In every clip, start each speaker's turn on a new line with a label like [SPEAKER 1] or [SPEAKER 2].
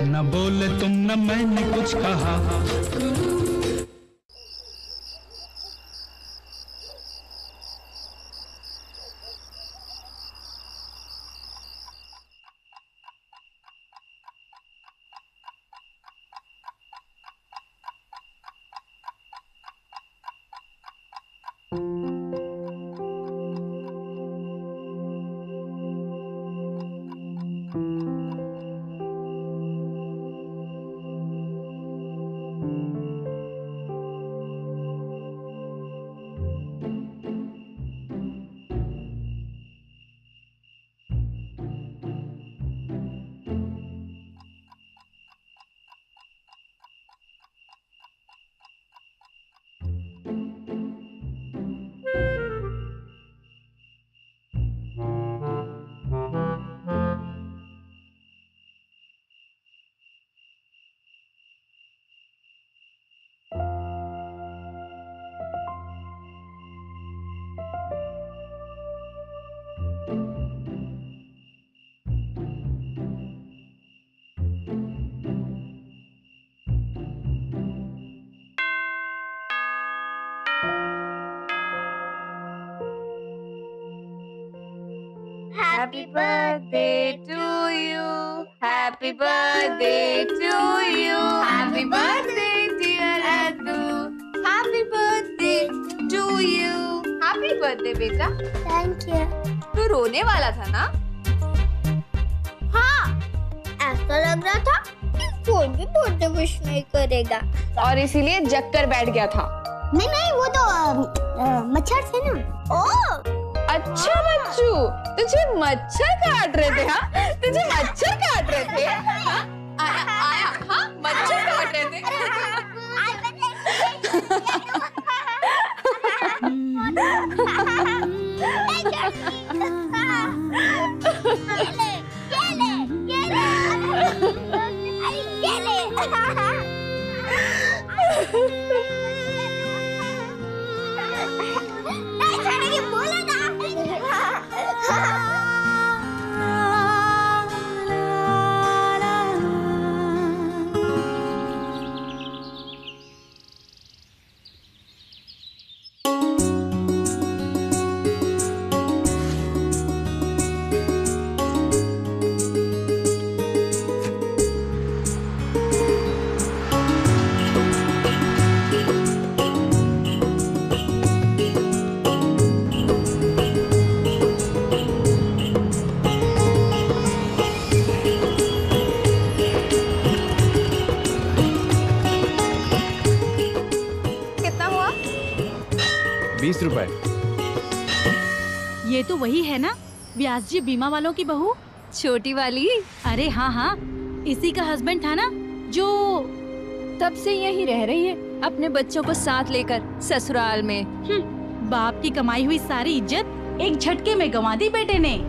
[SPEAKER 1] न बोले तुम न मैंने कुछ कहा।
[SPEAKER 2] Happy birthday to you. Happy birthday to you. Happy birthday dear Adu. Happy birthday to you. Happy birthday बेटा.
[SPEAKER 3] Thank you.
[SPEAKER 2] तू रोने वाला था ना?
[SPEAKER 3] हाँ, ऐसा लग रहा था कि कोई भी बर्थडे विश नहीं करेगा
[SPEAKER 2] और इसीलिए जग कर बैठ गया था।
[SPEAKER 3] नहीं वो तो मच्छर थे ना। ओह
[SPEAKER 2] अच्छा बच्चू, तुझे मच्छर काट रहे थे? हाँ, तुझे मच्छर काट रहे थे? आया हाँ, मच्छर काट रहे थे। कितना हुआ?
[SPEAKER 4] 20 रुपए।
[SPEAKER 5] ये तो वही है ना, व्यास जी बीमा वालों की बहू?
[SPEAKER 2] छोटी वाली?
[SPEAKER 5] अरे हाँ हाँ, इसी का हस्बैंड था ना जो
[SPEAKER 2] तब से यहीं रह रही है अपने बच्चों को साथ लेकर ससुराल में।
[SPEAKER 5] बाप की कमाई हुई सारी इज्जत एक झटके में गंवा दी बेटे ने।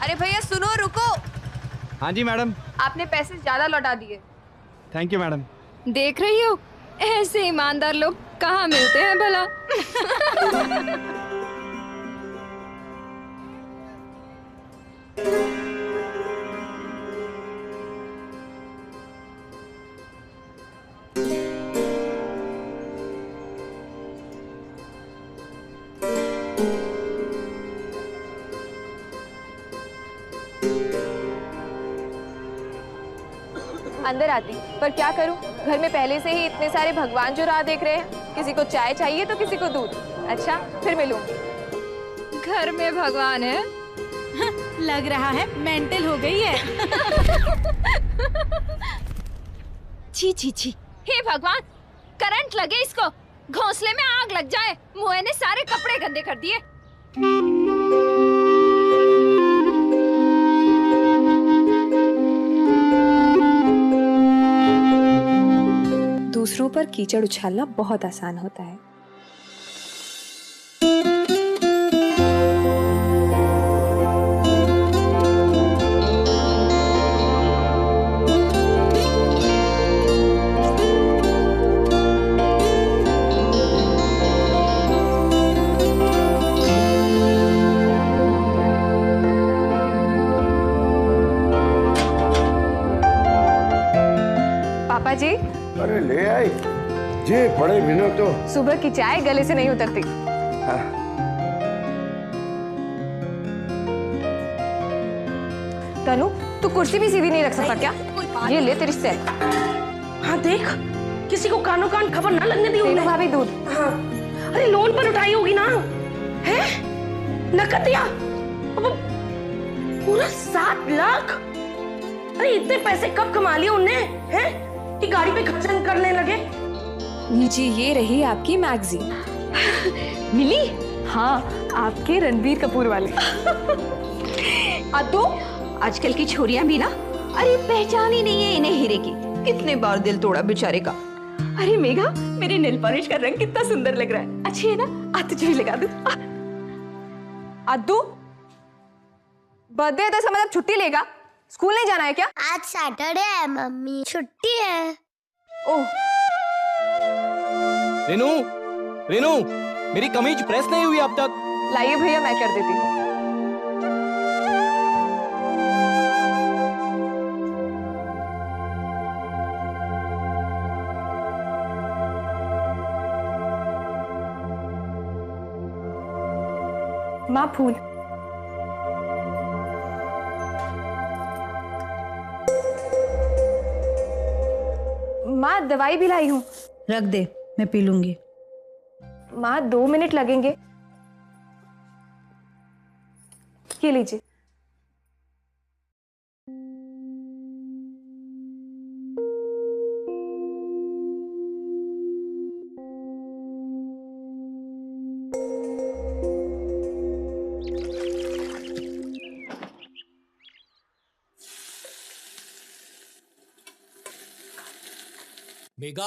[SPEAKER 2] अरे भैया सुनो, रुको।
[SPEAKER 4] हाँ जी मैडम।
[SPEAKER 2] आपने पैसे ज्यादा लौटा दिए।
[SPEAKER 4] Thank you madam.
[SPEAKER 2] देख रही हो, ऐसे ईमानदार लोग कहाँ मिलते हैं भला। अंदर आती, पर क्या करूं, घर में पहले से ही इतने सारे भगवान जो राह देख रहे हैं। किसी को चाय चाहिए तो किसी को दूध। अच्छा, फिर मिलूंगी। घर में भगवान है।
[SPEAKER 5] लग रहा है मेंटल हो गई है।
[SPEAKER 2] छी छी छी। हे भगवान, करंट लगे इसको, घोंसले में आग लग जाए। मुए ने सारे कपड़े गंदे कर दिए। दूसरों पर कीचड़ उछालना बहुत आसान होता है। पापा जी।
[SPEAKER 6] अरे ले आई जे बड़े बिना तो
[SPEAKER 2] सुबह की चाय गले से नहीं उतरती। तनु, तू कुर्सी भी सीधी नहीं रख सकता क्या? ये ले तेरी सेट।
[SPEAKER 7] हाँ देख, किसी को कानों कान खबर ना लगने दी उन्होंने।
[SPEAKER 2] भाभी दूध।
[SPEAKER 7] हाँ, अरे लोन पर उठाई होगी ना? है? नकद दिया? अब पूरा 7 लाख? अरे इतने पैसे कब कमा लिए उनने? हैं? कि गाड़ी पे खर्च करने लगे?
[SPEAKER 2] जी ये रही आपकी मैगजीन। मिली? हाँ, आपके रणबीर कपूर वाले।
[SPEAKER 8] तो आजकल की छोरियां भी ना, अरे पहचान ही नहीं है इन्हें हीरे की। कितने बार दिल तोड़ा बेचारे का। अरे मेघा, मेरे नेल पॉलिश का रंग कितना सुंदर लग रहा है। अच्छी है ना? तुझे भी लगा दूं।
[SPEAKER 2] अद्दू, बर्थडे है तो समझ अब छुट्टी लेगा? स्कूल नहीं जाना है क्या?
[SPEAKER 3] आज सैटरडे है मम्मी, छुट्टी है।
[SPEAKER 2] ओह,
[SPEAKER 4] रेनू, रेनू, मेरी कमीज प्रेस नहीं हुई अब तक।
[SPEAKER 2] लाइए भैया, मैं कर देती हूँ। माँ फूल। माँ दवाई भी लाई हूँ।
[SPEAKER 5] रख दे, मैं पी लूंगी।
[SPEAKER 2] माँ 2 मिनट लगेंगे। ये लीजिए।
[SPEAKER 9] मेघा,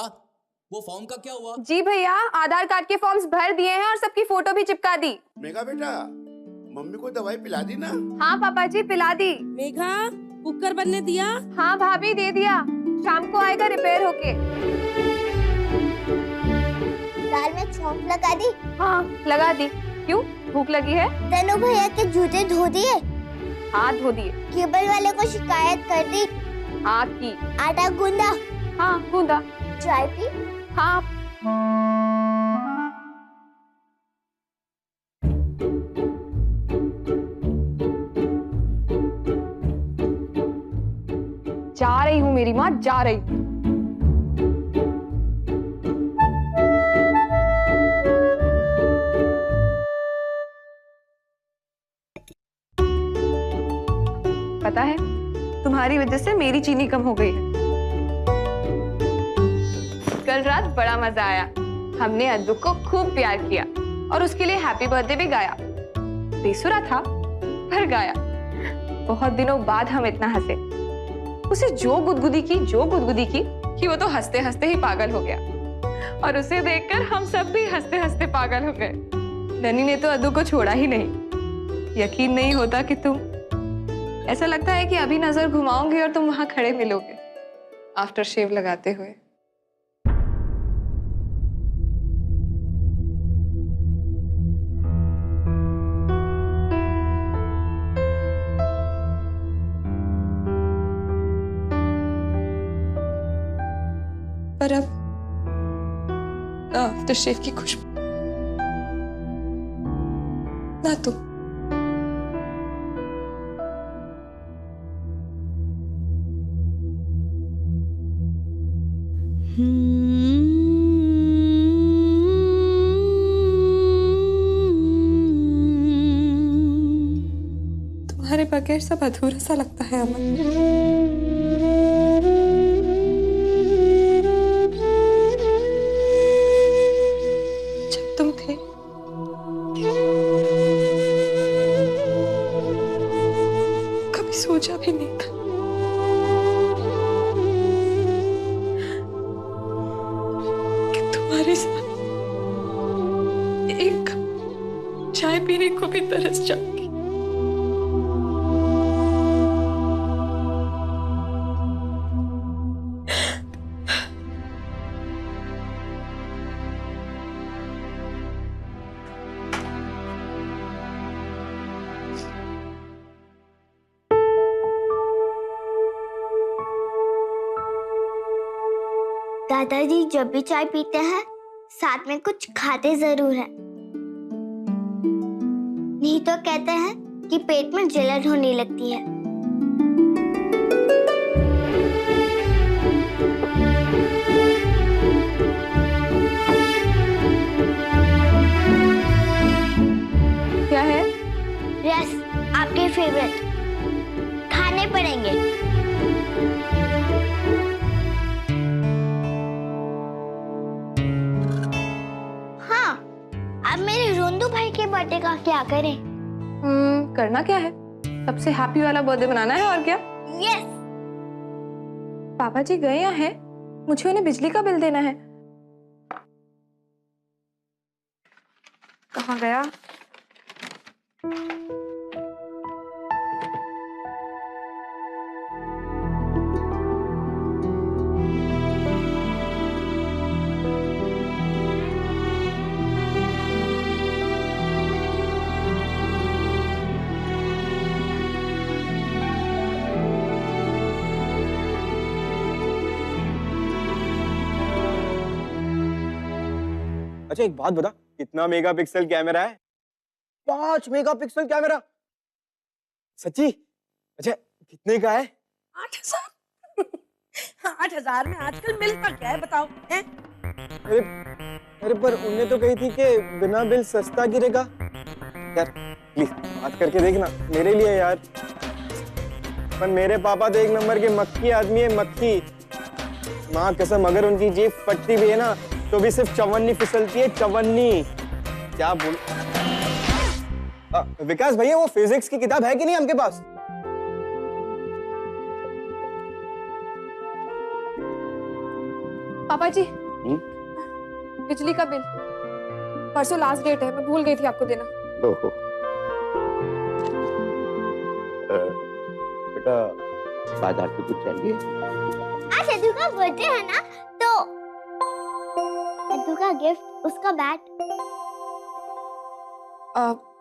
[SPEAKER 9] वो फॉर्म का क्या हुआ?
[SPEAKER 2] जी भैया, आधार कार्ड के फॉर्म्स भर दिए हैं और सबकी फोटो भी चिपका दी।
[SPEAKER 6] मेघा बेटा, मम्मी को दवाई पिला दी ना?
[SPEAKER 2] हाँ पापा जी, पिला दी।
[SPEAKER 7] मेघा, कुकर बनने दिया?
[SPEAKER 2] हाँ भाभी, दे दिया। शाम को आएगा रिपेयर होके।
[SPEAKER 3] दाल में सौंफ लगा दी?
[SPEAKER 2] हाँ लगा दी। क्यों, भूख लगी है?
[SPEAKER 3] तनु भैया के जूते धो दिए?
[SPEAKER 2] हाँ धो दिए।
[SPEAKER 3] केबल वाले को शिकायत कर दी?
[SPEAKER 2] हाँ की।
[SPEAKER 3] आटा गूंदा?
[SPEAKER 2] हाँ गूंदा।
[SPEAKER 3] चाय पी?
[SPEAKER 2] हाँ। जा रही हूँ मेरी माँ, जा रही हूँ। पता है, तुम्हारी वजह से मेरी चीनी कम हो गई है। कल रात बड़ा मजा आया। हमने अद्दू को खूब प्यार किया और उसके लिए हैप्पी बर्थडे भी गाया। बेसुरा था पर गाया। बहुत दिनों बाद हम इतना हंसे। उसे जो गुदगुदी की कि वो तो हंसते हंसते ही पागल हो गया। और उसे देखकर हम सब भी हंसते हंसते पागल हो गए। ननी ने तो अद्दू को छोड़ा ही नहीं। यकीन नहीं होता कि तुम, ऐसा लगता है कि अभी नजर घुमाऊंगी और तुम वहां खड़े मिलोगे आफ्टर शेव लगाते हुए। पर अब ना आफ्टर शेव की खुशबू, ना तुम। तुम्हारे बगैर सब अधूरा सा लगता है अमन। जब तुम थे कभी सोचा भी नहीं था कि तुम्हारे साथ एक कप चाय पीने को भी तरस जाऊंगी।
[SPEAKER 3] दादाजी जब भी चाय पीते हैं साथ में कुछ खाते जरूर हैं। नहीं तो कहते हैं कि पेट में जलन होने लगती है।
[SPEAKER 2] क्या है?
[SPEAKER 3] रस, आपके फेवरेट, खाने पड़ेंगे। हाँ, अब मेरे रोंदू भाई के बर्थडे का क्या करें?
[SPEAKER 2] करना क्या है? सबसे हैप्पी वाला बर्थडे बनाना है और क्या?
[SPEAKER 3] यस।
[SPEAKER 2] पापा जी गए यहाँ हैं, मुझे उन्हें बिजली का बिल देना है। कहाँ गया?
[SPEAKER 4] अच्छा एक बात बता, कितना मेगापिक्सल कैमरा है? 5 मेगापिक्सल कैमरा। सच्ची? अच्छा कितने का है?
[SPEAKER 7] 8,000। 8,000 में आजकल मिलता क्या है बताओ? हैं?
[SPEAKER 4] अरे अरे पर उनने तो कही थी कि बिना बिल सस्ता गिरेगा। यार प्लीज बात करके देखना मेरे लिए यार। पर मेरे पापा तो एक नंबर के मक्खी आदमी है, मक्खी। माँ कसम, अगर उनकी जेब फटती भी है ना तो भी सिर्फ चवन्नी फिसलती है, चवन्नी। क्या बोल विकास भैया, वो फिजिक्स की किताब है कि नहीं आपके पास?
[SPEAKER 2] पापा जी, बिजली का बिल परसों लास्ट डेट है, मैं भूल गई थी आपको देना।
[SPEAKER 6] ओहो। बेटा बाजार से कुछ चाहिए?
[SPEAKER 3] आज अद्दू का बर्थडे है ना, तो अद्दू का गिफ्ट उसका बैट।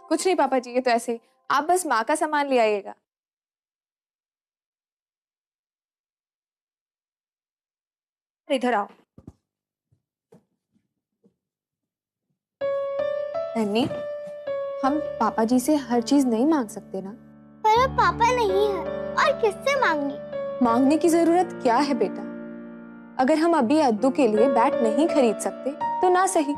[SPEAKER 2] कुछ नहीं पापा जी, ये तो ऐसे ही। आप बस माँ का सामान ले आइएगा। इधर आओ। नन्नी, हम पापा जी से हर चीज नहीं मांग सकते ना।
[SPEAKER 3] पर अब पापा नहीं है और किससे मांगी?
[SPEAKER 2] मांगने की जरूरत क्या है बेटा? अगर हम अभी अद्दू के लिए बैट नहीं खरीद सकते तो ना सही।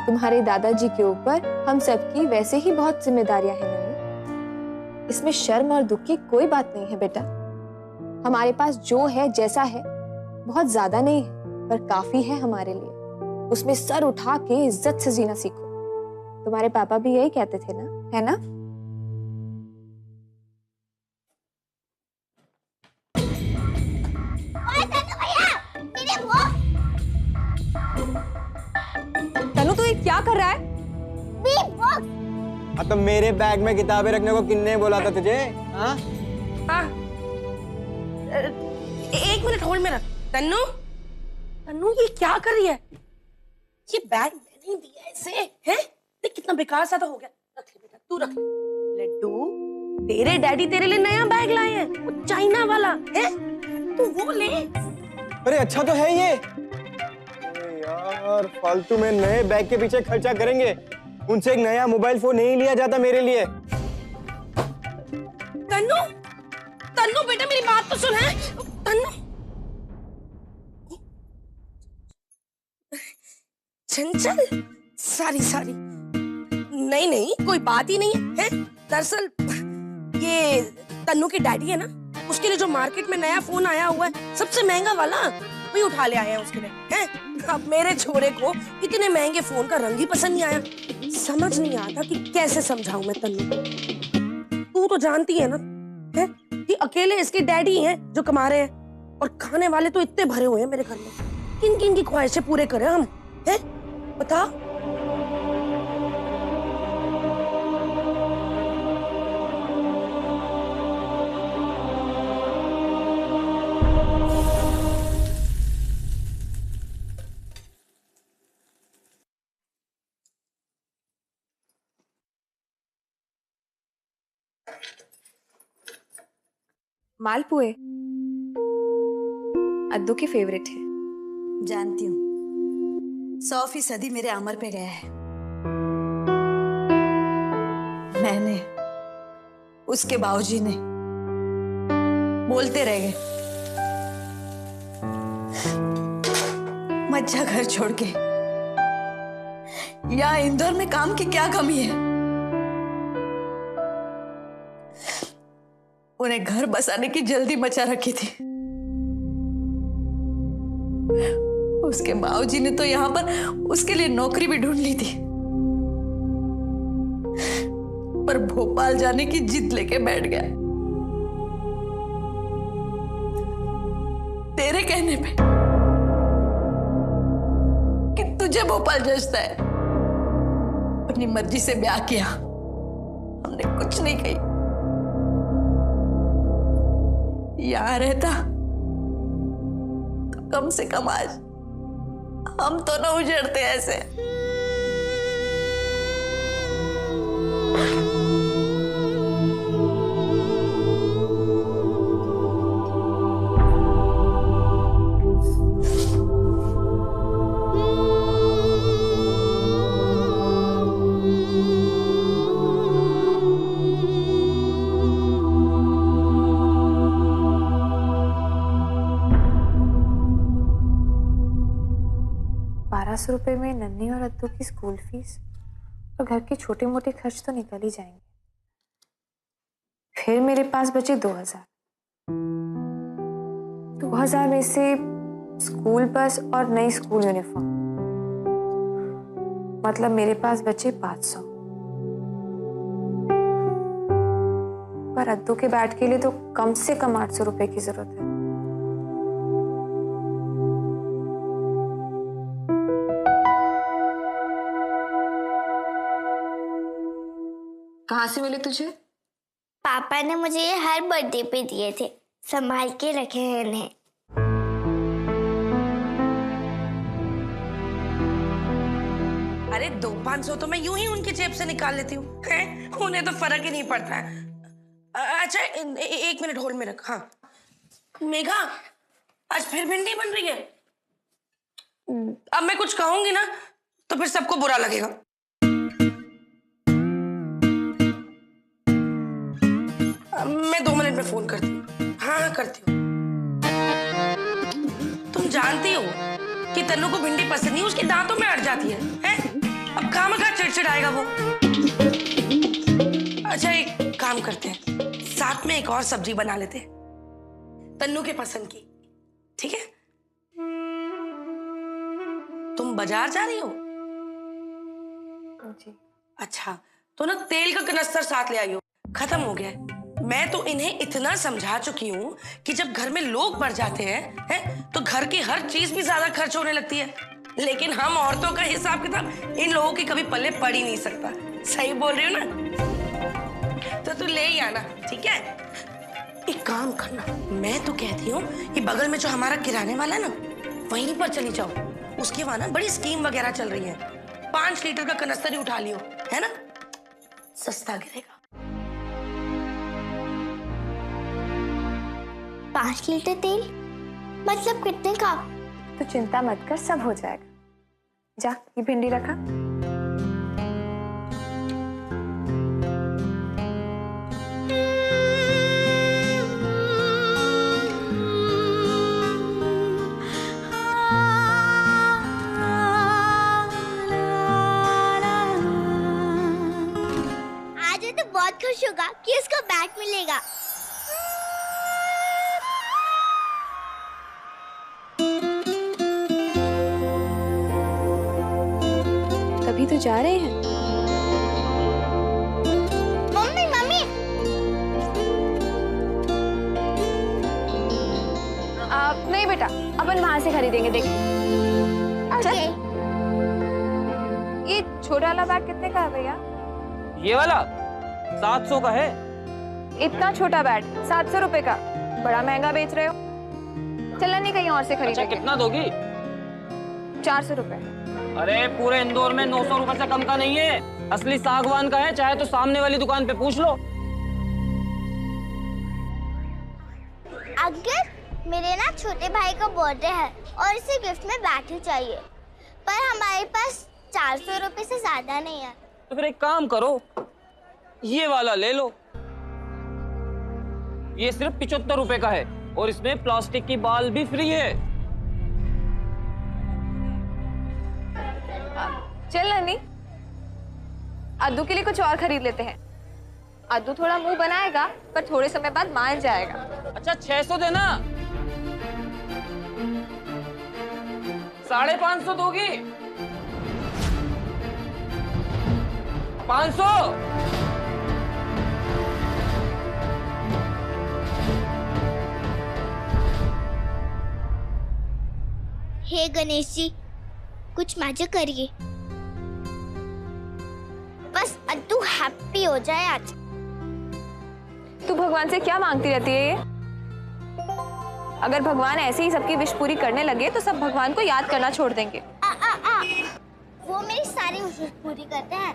[SPEAKER 2] तुम्हारे दादाजी के ऊपर हम सबकी वैसे ही बहुत जिम्मेदारियां हैं नन्नी। इसमें शर्म और दुख की कोई बात नहीं है बेटा। हमारे पास जो है, जैसा है, बहुत ज्यादा नहीं है पर काफी है हमारे लिए। उसमें सर उठा के इज्जत से जीना सीखो। तुम्हारे पापा भी यही कहते थे ना, है ना? तनु, तू ये क्या कर रहा है?
[SPEAKER 4] तो मेरे बैग में किताबें रखने को किन्ने बोला था तुझे? हाँ?
[SPEAKER 7] एक मिनट होल्ड में रख। तन्नू, तन्नू ये क्या कर रही है? ये बैग मैंने दिया है इसे, हैं? देख कितना बेकार सा तो हो गया। रख ले बेटा, तू रख ले। लड्डू, तेरे डैडी तेरे लिए नया बैग लाए हैं, वो चाइना वाला है, तू वो ले।
[SPEAKER 4] अरे अच्छा तो है ये। अरे यार फालतू में नए बैग के पीछे खर्चा करेंगे, उनसे एक नया मोबाइल फोन नहीं लिया जाता मेरे लिए।
[SPEAKER 7] तन्नू, तन्नू बेटा मेरी बात तो सुन। है तन्नू, चंचल, सारी नहीं नहीं कोई बात ही नहीं है। दरअसल ये तन्नू के डैडी है ना, उसके लिए जो मार्केट में नया फोन आया हुआ है, सबसे महंगा वाला, वही उठा ले आए हैं उसके लिए। हैं? अब मेरे छोरे को इतने महंगे फोन का रंग ही पसंद नहीं आया। समझ नहीं आता कि कैसे समझाऊं मैं तन्नू को। तू तो जानती है ना, है कि अकेले इसके डैडी हैं जो कमा रहे हैं, और खाने वाले तो इतने भरे हुए हैं मेरे घर में। किन किन की ख्वाहिशें पूरे करें हम? हैं? बता।
[SPEAKER 2] मालपुए। अद्दू की फेवरेट है।
[SPEAKER 5] जानती हूँ, 100% मेरे अमर पे गया है। मैंने, उसके बाबूजी ने बोलते रह गए, मत जा घर छोड़ के। यहाँ इंदौर में काम की क्या कमी है? उन्हें घर बसाने की जल्दी मचा रखी थी। उसके बाबूजी ने तो यहाँ पर उसके लिए नौकरी भी ढूंढ ली थी, पर भोपाल जाने की जिद लेके बैठ गया। तेरे कहने पे कि तुझे भोपाल जचता है, अपनी मर्जी से ब्याह किया। हमने कुछ नहीं कही। यहाँ रहता तो कम से कम आज हम तो ना उजड़ते ऐसे।
[SPEAKER 2] ₹1200 में नन्ही और अद्दू की स्कूल फीस और घर के छोटे मोटे खर्च तो निकल ही जाएंगे। फिर मेरे पास बचे 2000। 2000 में से स्कूल बस और नई स्कूल यूनिफॉर्म, मतलब मेरे पास बचे 500। पर अद्दू के बैट के लिए तो कम से कम ₹800 की जरूरत है। कहाँ से मिले तुझे?
[SPEAKER 3] पापा ने मुझे ये हर बर्थडे पे दिए थे, संभाल के रखे हैं इन्हें।
[SPEAKER 7] अरे 200-500 तो मैं यूं ही उनकी जेब से निकाल लेती हूँ, उन्हें तो फर्क ही नहीं पड़ता है। अच्छा 1 मिनट होल्ड में रख। हाँ मेघा, आज फिर भिंडी बन रही है? अब मैं कुछ कहूंगी ना तो फिर सबको बुरा लगेगा। मैं 2 मिनट में फोन करती हूँ। हाँ करती हूँ। तुम जानती हो कि तन्नू को भिंडी पसंद नहीं, उसके दांतों में अड़ जाती है? अब खामखा चिड़चिड़ाएगा वो। अच्छा एक काम करते हैं, साथ में एक और सब्जी बना लेते हैं तन्नू के पसंद की, ठीक है? तुम बाजार जा रही हो?
[SPEAKER 2] जी।
[SPEAKER 7] अच्छा तो ना तेल का कनस्तर साथ ले आई हो, खत्म हो गया है। मैं तो इन्हें इतना समझा चुकी हूँ कि जब घर में लोग बढ़ जाते हैं तो घर की हर चीज भी ज्यादा खर्च होने लगती है, लेकिन हम औरतों का हिसाब किताब इन लोगों के कभी पल्ले पड़ ही नहीं सकता। सही बोल रही हो ना? तो तू ले ही आना, ठीक है? एक काम करना, मैं तो कहती हूँ कि बगल में जो हमारा किराने वाला है ना, वहीं पर चली जाओ। उसके वहां ना बड़ी स्कीम वगैरह चल रही है। 5 लीटर का कनस्तर ही उठा लियो, है ना? सस्ता गिरेगा।
[SPEAKER 3] 5 लीटर तेल मतलब कितने का?
[SPEAKER 2] तो चिंता मत कर, सब हो जाएगा। जा ये भिंडी रखा।
[SPEAKER 3] आज तो बहुत खुश होगा कि उसको बैट मिलेगा।
[SPEAKER 2] तभी तो जा रहे हैं।
[SPEAKER 3] मम्मी मम्मी
[SPEAKER 2] नहीं बेटा, अपन वहां से खरीदेंगे। देख
[SPEAKER 3] ओके।
[SPEAKER 2] ये छोटा वाला बैग कितने का है भैया?
[SPEAKER 10] ये वाला 700 का है।
[SPEAKER 2] इतना छोटा बैग 700 रुपए का, बड़ा महंगा बेच रहे हो। चला नहीं कहीं और से खरीदेंगे।
[SPEAKER 10] अच्छा कितना दोगी?
[SPEAKER 2] 400 रुपए।
[SPEAKER 10] अरे पूरे इंदौर में 900 रुपए से कम का नहीं है। असली सागवान का है, चाहे तो सामने वाली दुकान पे पूछ लो।
[SPEAKER 3] अगर मेरे ना छोटे भाई का बर्थडे है और इसे गिफ्ट में बैट ही चाहिए, पर हमारे पास 400 रुपए से ज्यादा नहीं है।
[SPEAKER 10] तो फिर एक काम करो, ये वाला ले लो। ये सिर्फ 75 रुपए का है और इसमें प्लास्टिक की बाल भी फ्री है।
[SPEAKER 2] चल नन्ही, अद्दू के लिए कुछ और खरीद लेते हैं। अद्दू थोड़ा मुंह बनाएगा पर थोड़े समय बाद मान जाएगा।
[SPEAKER 10] अच्छा 600 देना, 550 दोगी? 500।
[SPEAKER 3] हे गणेश जी, कुछ मैजिक करिए, बस अद्दू हैप्पी हो जाए आज।
[SPEAKER 2] तू भगवान से क्या मांगती रहती है ये? अगर भगवान ऐसे ही सबकी विश पूरी करने लगे तो सब भगवान को याद करना छोड़ देंगे।
[SPEAKER 3] वो मेरी सारी विशेष पूरी करते हैं।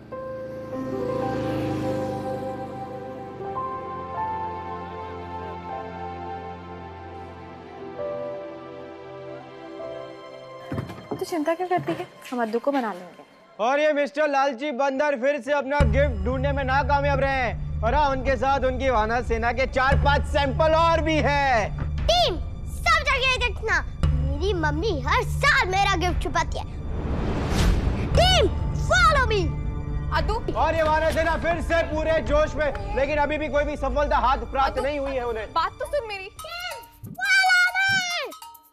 [SPEAKER 2] तो चिंता क्यों करती है, हम अद्दू को बना लेंगे।
[SPEAKER 4] और ये मिस्टर लालची बंदर फिर से अपना गिफ्ट ढूंढने में नाकामयाब रहे हैं। और हाँ, उनके साथ उनकी वानर सेना के 4-5 सैंपल और भी है।
[SPEAKER 3] टीम, सब जगह देखना, मेरी मम्मी हर साल मेरा गिफ्ट छुपाती है। Team, follow me.
[SPEAKER 2] अद्दू
[SPEAKER 4] और ये वानर सेना फिर से पूरे जोश में, लेकिन अभी भी कोई भी सफलता हाथ प्राप्त नहीं हुई है उन्हें।
[SPEAKER 2] बात तो सुन मेरी।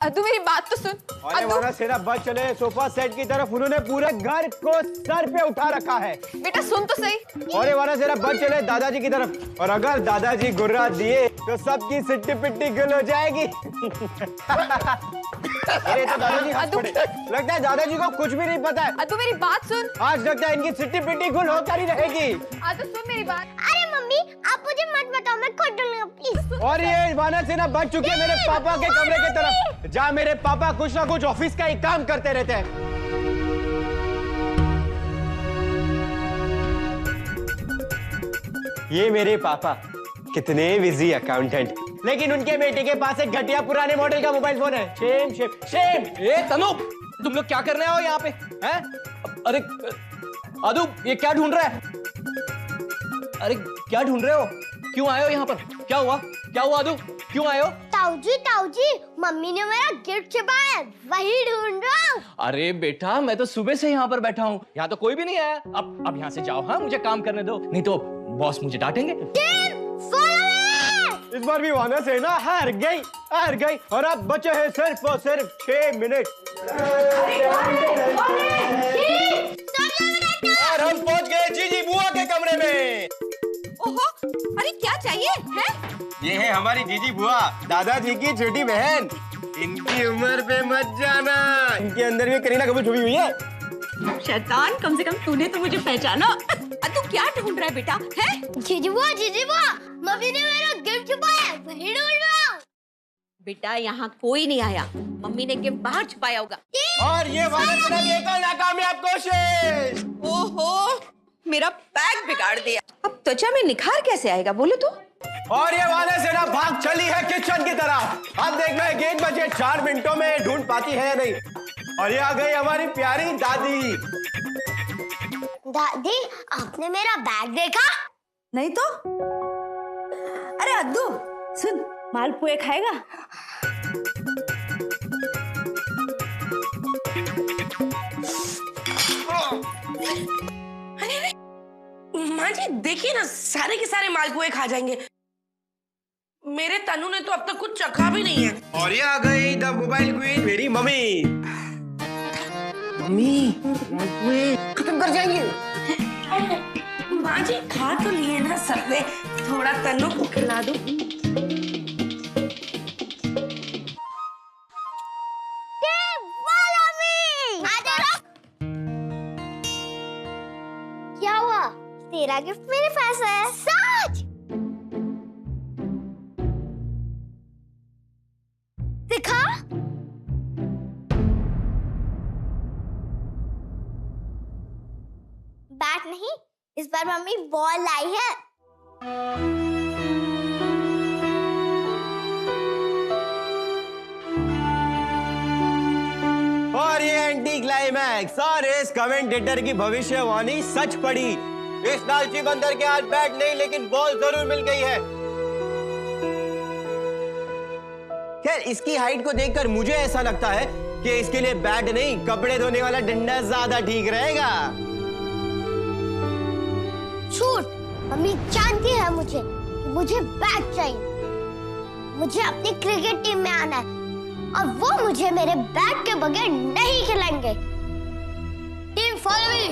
[SPEAKER 2] अद्दू मेरी बात तो सुन।
[SPEAKER 4] और वानर सेना बच चले सोफा सेट की तरफ। उन्होंने पूरे घर को सर पे उठा रखा है।
[SPEAKER 2] बेटा सुन तो सही।
[SPEAKER 4] और ये वानर सेना बच चले दादाजी की तरफ। और अगर दादाजी गुर्रा दिए तो सबकी सिट्टी पिट्टी गुल हो जाएगी। अरे तो दादाजी हंस पड़े। लगता है दादाजी को कुछ भी नहीं पता है।
[SPEAKER 2] अद्दू मेरी बात सुन।
[SPEAKER 4] आज लगता है इनकी सिट्टी पिट्टी गुल होकर ही रहेगी।
[SPEAKER 2] अद्दू सुन मेरी बात।
[SPEAKER 3] अरे मम्मी, आप मुझे मत बताओ, मैं खुद ढूंढूंगा प्लीज।
[SPEAKER 4] और ये वानर सेना बच चुकी है मेरे पापा के कमरे की तरफ, जहाँ मेरे पापा कुछ ना कुछ ऑफिस का ही काम करते रहते हैं। ये मेरे पापा कितने बिजी अकाउंटेंट, लेकिन उनके बेटे के पास एक घटिया पुराने मॉडल का मोबाइल फोन है। Shame shame shame.
[SPEAKER 11] ए तनु, तुम लोग क्या कर रहे हो यहाँ पे? हैं? अरे अदू, ये क्या ढूंढ रहा है? अरे क्या ढूंढ रहे हो? क्यों आए हो यहाँ पर? क्या हुआ? क्या हुआ अदू? क्यों आए हो?
[SPEAKER 3] ताऊ जी, मम्मी ने मेरा गिफ्ट छुपाया है, वही ढूंढ रहा हूँ।
[SPEAKER 11] अरे बेटा, मैं तो सुबह से यहाँ पर बैठा हूँ, यहाँ तो कोई भी नहीं आया। अब यहाँ से जाओ, हाँ मुझे काम करने दो, नहीं तो बॉस मुझे डांटेंगे।
[SPEAKER 4] इस बार भी वानर सेना हार गई और अब बचे हैं सिर्फ और सिर्फ 6 मिनट। और हम पहुंच गए जीजी बुआ के कमरे में।
[SPEAKER 8] ओहो, अरे क्या चाहिए है?
[SPEAKER 4] ये है हमारी जीजी बुआ, दादाजी की छोटी बहन। इनकी उम्र पे मत जाना, इनके अंदर भी करीना कपूर छुपी हुई है।
[SPEAKER 8] शैतान, कम से कम तूने तो मुझे पहचाना। तू क्या ढूंढ रहा है बेटा? है?
[SPEAKER 3] जीजी बुआ, मम्मी ने मेरा गिफ्ट छुपाया है, वही ढूंढ रहा हूँ।
[SPEAKER 8] बेटा यहाँ कोई नहीं आया, मम्मी ने गिफ्ट बाहर छुपाया होगा।
[SPEAKER 4] और ये वानर सेना की एक और नाकामयाब कोशिश।
[SPEAKER 8] ओहो, मेरा बैग बिगाड़ दिया। अब त्वचा में निखार कैसे आएगा, बोलो तो?
[SPEAKER 4] और ये वानर सेना भाग चली है किचन की तरफ। अब देखना है कि 1 बजे 4 मिनटों में ढूंढ पाती है या नहीं। और ये आ गई हमारी प्यारी दादी।
[SPEAKER 3] दादी, आपने मेरा बैग देखा?
[SPEAKER 7] नहीं तो। अरे अद्दू सुन, मालपुए खाएगा?
[SPEAKER 5] अरे माँ जी देखिए ना, सारे के सारे मालपुए खा जाएंगे। मेरे तनु ने तो अब तक कुछ चखा भी नहीं है।
[SPEAKER 4] और ये आ गई द मोबाइल क्वीन, मेरी मम्मी।
[SPEAKER 5] मालपुए खत्म कर जाएंगे। माँ जी खा तो लिए ना सबने, थोड़ा तनु को खिला दो।
[SPEAKER 3] क्या हुआ? तेरा गिफ्ट मेरे पास है। सच? दिखा। बैट नहीं, इस बार मम्मी बॉल लाई है।
[SPEAKER 4] फाइनली क्लाइमैक्स और इस कमेंटेटर की भविष्यवाणी सच पड़ी। इस लालची बंदर के हाथ बैट नहीं लेकिन बॉल जरूर मिल गई है। खैर इसकी हाइट को देखकर मुझे ऐसा लगता है कि इसके लिए बैट नहीं कपड़े धोने वाला डंडा ज्यादा ठीक रहेगा।
[SPEAKER 3] झूठ, मम्मी जानती है मुझे बैट चाहिए। मुझे अपनी क्रिकेट टीम में आना है और वो मुझे मेरे बैट के बगैर नहीं खिलाएंगे। Team follow me.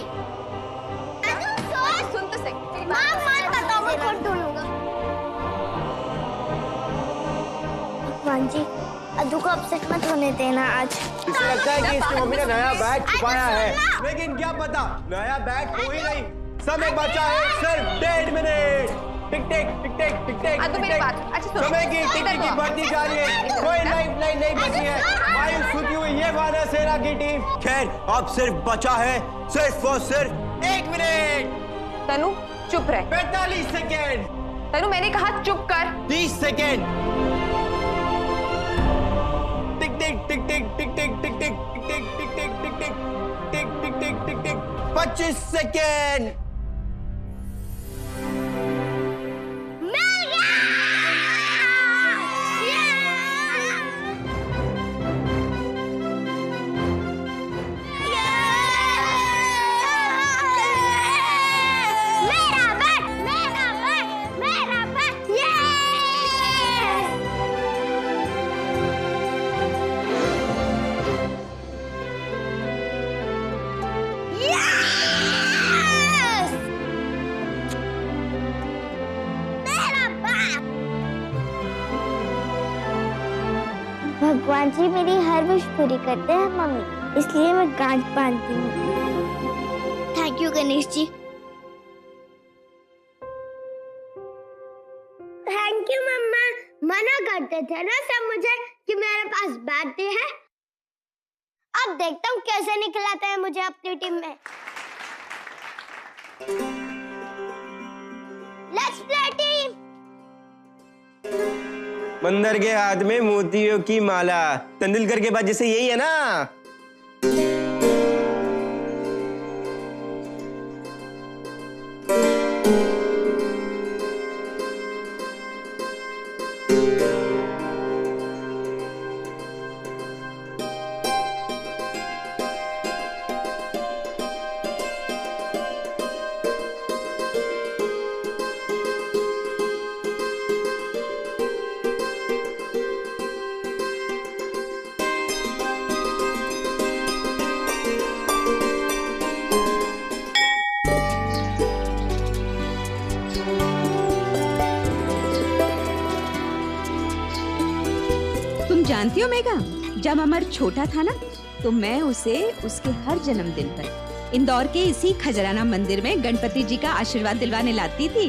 [SPEAKER 2] सुन तो सही।
[SPEAKER 3] मैं बताओ मैं खुद ढूंढूंगा। भगवान जी अद्दू को अपसेट मत होने देना आज।
[SPEAKER 4] इसे लगता है कि इसकी मम्मी ने नया बैट छुपाया है, लेकिन क्या पता नया बैट हो ही नहीं। समय बचा है सिर्फ 1.5 मिनट। टिक टिक टिक टिक टिक टिक
[SPEAKER 2] अद्दू मेरी बात अच्छा सुनो।
[SPEAKER 4] समय की टिक टिक बढ़ती जा रही है, कोई लाइफ लाइन नहीं बची है। मायूस होती हुई ये वानर सेना की टीम। खैर अब सिर्फ बचा है सिर्फ और सिर्फ 1 मिनट।
[SPEAKER 2] तनु चुप रह।
[SPEAKER 4] 45 सेकेंड।
[SPEAKER 2] तनु मैंने कहा चुप कर।
[SPEAKER 4] 30 सेकेंड। टिक टिक टिक टिक टिक टिक टिक टिक टिक टिक टिक टिक टिक टिक टिक टिक टिक टिक 25 सेकेंड।
[SPEAKER 3] भगवान जी मेरी हर विश पूरी करते हैं मम्मी, इसलिए मैं गांठ बांधती हूँ। Thank you Ganesh ji. Thank you मम्मा। मना करते थे ना सब मुझे कि मेरे पास बैट है। अब देखता हूँ कैसे निकलाते हैं मुझे अपनी टीम में। Let's play team.
[SPEAKER 4] बंदर के हाथ में मोतियों की माला। तेंदुलकर के बाद जैसे यही है ना।
[SPEAKER 8] जानती हो मेघा, जब अमर छोटा था ना तो मैं उसे उसके हर जन्मदिन पर इंदौर के इसी खजराना मंदिर में गणपति जी का आशीर्वाद दिलवाने लाती थी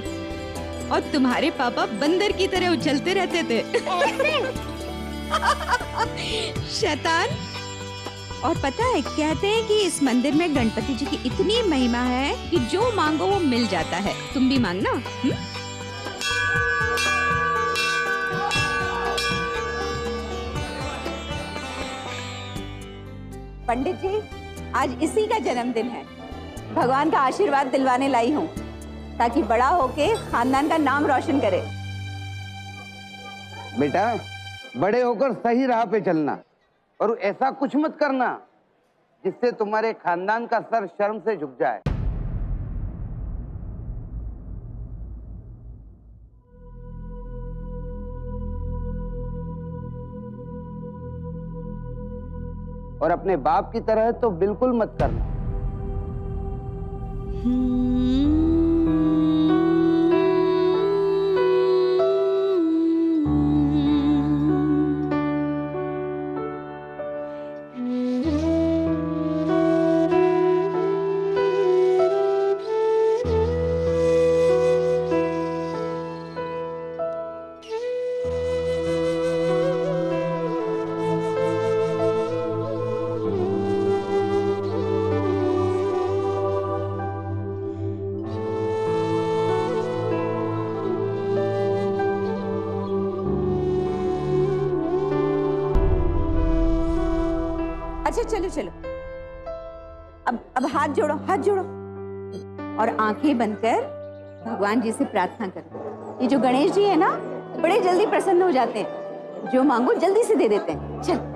[SPEAKER 8] और तुम्हारे पापा बंदर की तरह उछलते रहते थे। शैतान। और पता है कहते हैं कि इस मंदिर में गणपति जी की इतनी महिमा है कि जो मांगो वो मिल जाता है। तुम भी मांगना।
[SPEAKER 12] पंडित जी आज इसी का जन्मदिन है, भगवान का आशीर्वाद दिलवाने लाई हूँ ताकि बड़ा होके खानदान का नाम रोशन करे।
[SPEAKER 6] बेटा बड़े होकर सही राह पे चलना और ऐसा कुछ मत करना जिससे तुम्हारे खानदान का सर शर्म से झुक जाए। और अपने बाप की तरह तो बिल्कुल मत करना।
[SPEAKER 12] अच्छा चलो चलो अब हाथ जोड़ो, हाथ जोड़ो और आंखें बंद कर भगवान जी से प्रार्थना करो। ये जो गणेश जी है ना, बड़े जल्दी प्रसन्न हो जाते हैं, जो मांगो जल्दी से दे देते हैं। चल।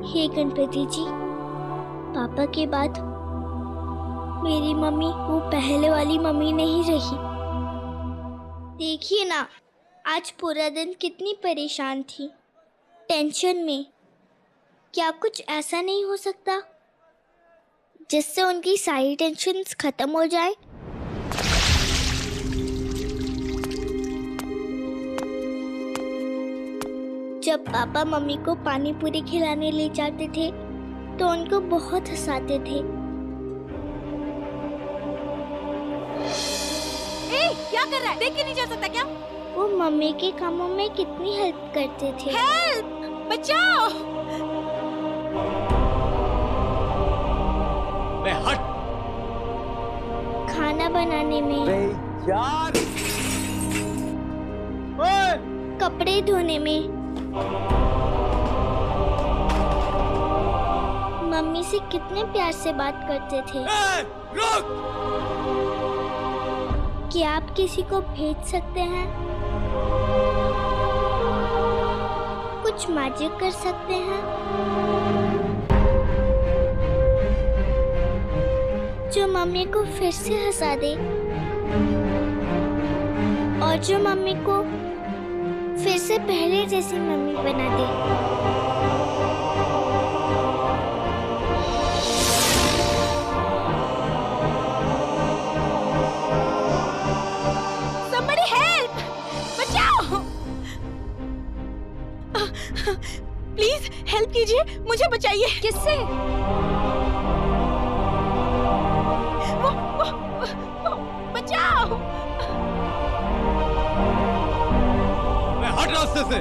[SPEAKER 3] हे गणपति जी, पापा के बाद मेरी मम्मी वो पहले वाली मम्मी नहीं रही। देखिए ना, आज पूरा दिन कितनी परेशान थी, टेंशन में। क्या कुछ ऐसा नहीं हो सकता जिससे उनकी सारी टेंशन्स खत्म हो जाए? जब पापा मम्मी को पानी पूरी खिलाने ले जाते थे तो उनको बहुत हंसाते थे।
[SPEAKER 13] क्या कर रहा है? देख के नहीं जा सकता क्या?
[SPEAKER 3] वो मम्मी के कामों में कितनी हेल्प करते थे।
[SPEAKER 13] हेल्प! बचाओ!
[SPEAKER 11] हट!
[SPEAKER 3] खाना बनाने में, कपड़े धोने में, मम्मी से कितने प्यार से बात करते थे। क्या आप किसी को भेज सकते हैं? कुछ मैजिक कर सकते हैं जो मम्मी को फिर से हंसा दे और जो मम्मी को फिर से पहले जैसी मम्मी बना दे।
[SPEAKER 13] Somebody help! बचाओ! प्लीज हेल्प कीजिए, मुझे बचाइए।
[SPEAKER 8] किससे?
[SPEAKER 13] बचाओ!
[SPEAKER 11] हट रास्ते से।